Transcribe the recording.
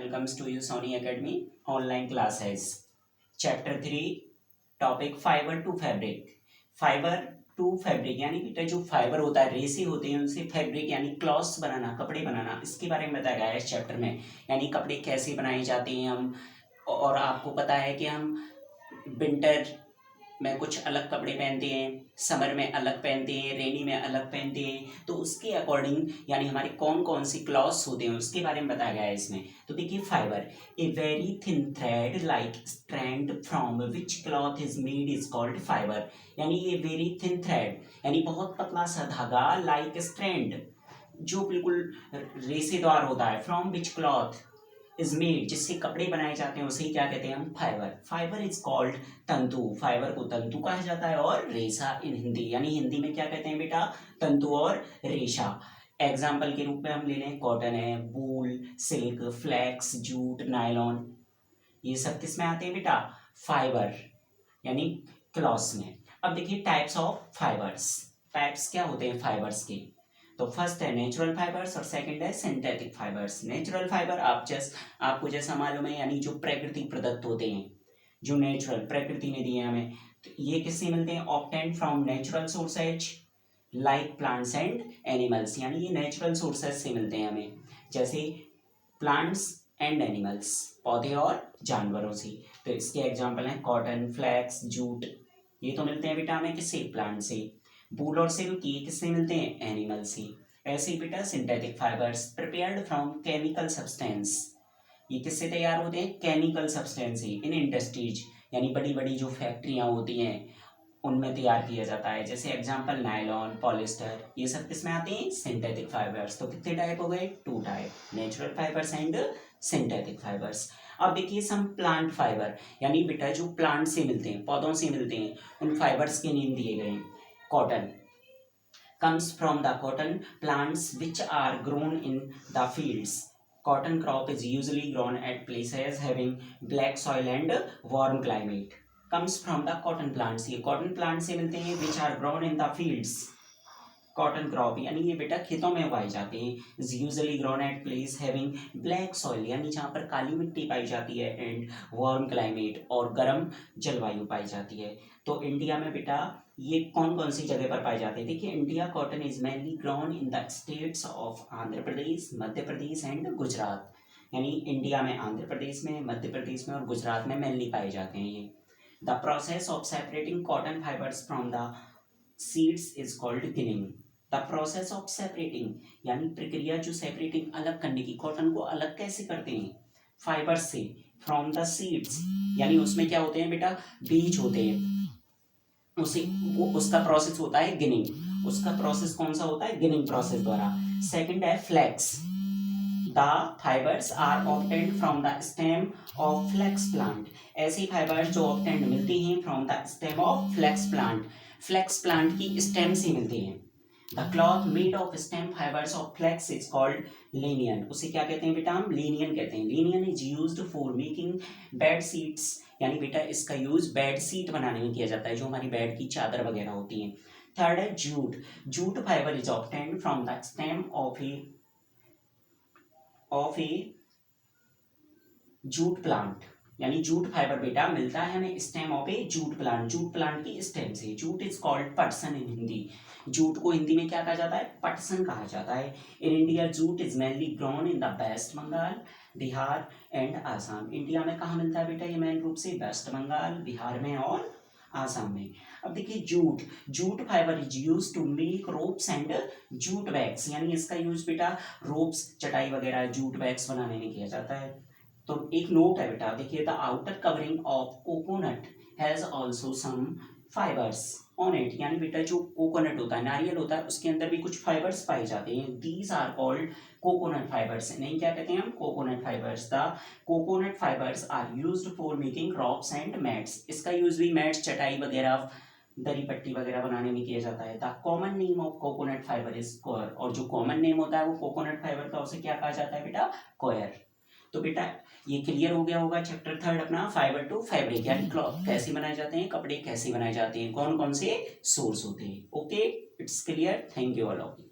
welcomes to you Sony Academy online classes. Chapter 3 topic fibre to fabric. Fibre to fabric यानी बेटा जो fibre होता है, रेसे होते हैं, उनसे फैब्रिक यानी क्लॉथ्स बनाना, कपड़े बनाना, इसके बारे में बताया गया है इस चैप्टर में। यानी कपड़े कैसे बनाए जाते हैं हम, और आपको पता है कि हम विंटर में कुछ अलग कपड़े पहनते हैं, समर में अलग पहनते हैं, रेनी में अलग पहनते हैं। तो उसके अकॉर्डिंग यानी हमारे कौन कौन सी क्लॉथ्स होते हैं उसके बारे में बताया गया है इसमें। तो देखिए, fibre a very thin thread like strand from which cloth is made is called fibre. यानी ये वेरी थिन थ्रेड यानी बहुत पतला सा धागा, लाइक स्ट्रैंड जो बिल्कुल रेसेदार होता है, from which cloth is made जिससे कपड़े बनाए जाते हैं उसे क्या कहते हैं हम, फाइबर। फाइबर इज कॉल्ड तंतु। फाइबर को तंतु कहा जाता है और रेशा इन हिंदी, यानी हिंदी में क्या कहते हैं बेटा, तंतु और रेशा। एग्जाम्पल के रूप में हम ले लें, कॉटन है, वूल, सिल्क, फ्लैक्स, जूट, नायलॉन, ये सब किस में आते हैं बेटा, फाइबर यानी क्लॉथ्स में। अब देखिए टाइप्स ऑफ फाइबर्स, टाइप्स क्या होते हैं फाइबर्स के। तो फर्स्ट है नेचुरल फाइबर्स और सेकंड है सिंथेटिक फाइबर्स। नेचुरल फाइबर आपको जैसा मालूम है, यानी जो प्रकृति प्रदत्त होते हैं, जो नेचुरल प्रकृति ने दिए हमें, तो ये किससे मिलते हैं, obtained from natural sources like plants and animals. यानी ये नेचुरल सोर्सेज से मिलते हैं हमें, जैसे प्लांट्स एंड एनिमल्स, पौधे और जानवरों से। तो इसके एग्जाम्पल हैं कॉटन, फ्लैक्स, जूट, ये तो मिलते हैं बेटा हमें किससे, प्लांट से। वूल और सिल्क ये किससे मिलते हैं, एनिमल से। ऐसे ही बेटा synthetic fibres prepared from chemical substance, ये किससे तैयार होते हैं, केमिकल सब्सटेंस ही, इन इंडस्ट्रीज यानी बड़ी बड़ी जो फैक्ट्रियां होती हैं उनमें तैयार किया जाता है। जैसे एग्जांपल नायलॉन, पॉलिस्टर, ये सब किसमें आते हैं, सिंथेटिक फाइबर्स। तो कितने टाइप हो गए, 2 type, natural fibres and synthetic fibres. अब देखिए सम प्लांट फाइबर, यानी बेटा जो प्लांट से मिलते हैं, पौधों से मिलते हैं, उन फाइबर्स के नेम दिए गए हैं। Cotton comes from the cotton plants which are grown in the fields. Cotton crop is usually grown at places having black soil and warm climate. Comes from the cotton plants, ये cotton plants से मिलते हैं, which are grown in the fields. Cotton crop यानी ये बेटा खेतों में उगाए जाते हैं, is usually grown at place having black soil यानी जहाँ पर काली मिट्टी पाई जाती है, एंड वार्म क्लाइमेट और गर्म जलवायु पाई जाती है। तो इंडिया में बेटा ये कौन कौन सी जगह पर पाए जाते हैं, देखिए India cotton is mainly grown in the states of Andhra Pradesh, Madhya Pradesh and Gujarat. यानी इंडिया में आंध्र प्रदेश में, मध्य प्रदेश में और गुजरात में मेनली पाए जाते हैं ये। The process of separating cotton fibres from the seeds is called ginning. The process of separating यानी प्रक्रिया जो सेपरेटिंग अलग करने की, कॉटन को अलग कैसे करते हैं फाइबर्स से, फ्रॉम द सीड्स यानी उसमें क्या होते हैं बेटा, बीज होते हैं, उसे वो उसका प्रोसेस होता है गिनिंग। उसका प्रोसेस कौन सा होता है, गिनिंग प्रोसेस द्वारा। सेकंड है flax, the fibres are obtained from the stem of flax plant. ऐसी फाइबर्स जो ऑब्टेन्ड मिलती हैं from the stem of flax plant, flax plant की स्टेम से मिलती हैं। The cloth made of stem fibres of flax is called linen. उसे क्या कहते हैं बेटा, हम लिनियन कहते हैं। Linen is used for making bed sheets, यानी बेटा इसका यूज बेड शीट बनाने में किया जाता है, जो हमारी बेड की चादर वगैरह होती हैं। थर्ड है jute, jute fibre is obtained from the stem of A jute plant, यानी जूट फाइबर बेटा मिलता है हमें stem of A jute plant, jute plant की स्टेम से। जूट इज कॉल्ड पटसन इन हिंदी, जूट को हिंदी में क्या कहा जाता है, पटसन कहा जाता है। In India jute is mainly grown in the West Bengal, Bihar and Assam. India में कहाँ मिलता है बेटा ये, मेन रूप से वेस्ट बंगाल, बिहार में और आसाम में। अब देखिए jute, jute fibre is use to make ropes and jute bags, यानी इसका यूज बेटा रोप्स, चटाई वगैरह, जूट बैग्स बनाने में किया जाता है। तो एक नोट है बेटा, देखिए the outer covering of coconut has also some fibres on it, यानी बेटा जो कोकोनट होता है, नारियल होता है, उसके अंदर भी कुछ फाइबर्स पाए जाते हैं। These are called coconut fibres, नहीं क्या कहते हैं हम, coconut fibres. The coconut fibres are used for making ropes and mats, इसका यूज भी मैट्स, चटाई वगैरह, दरी पट्टी वगैरह बनाने में किया जाता है। The common name of coconut fibre is coir, और जो कॉमन नेम होता है वो कोकोनट फाइबर का, उसे क्या कहा जाता है बेटा, कोयर। तो बेटा ये क्लियर हो गया होगा चैप्टर थर्ड अपना, फाइबर टू फैब्रिक, यानी क्लॉथ कैसे बनाए जाते हैं, कपड़े कैसे बनाए जाते हैं, कौन कौन से सोर्स होते हैं। Okay, it's clear, thank you all of you.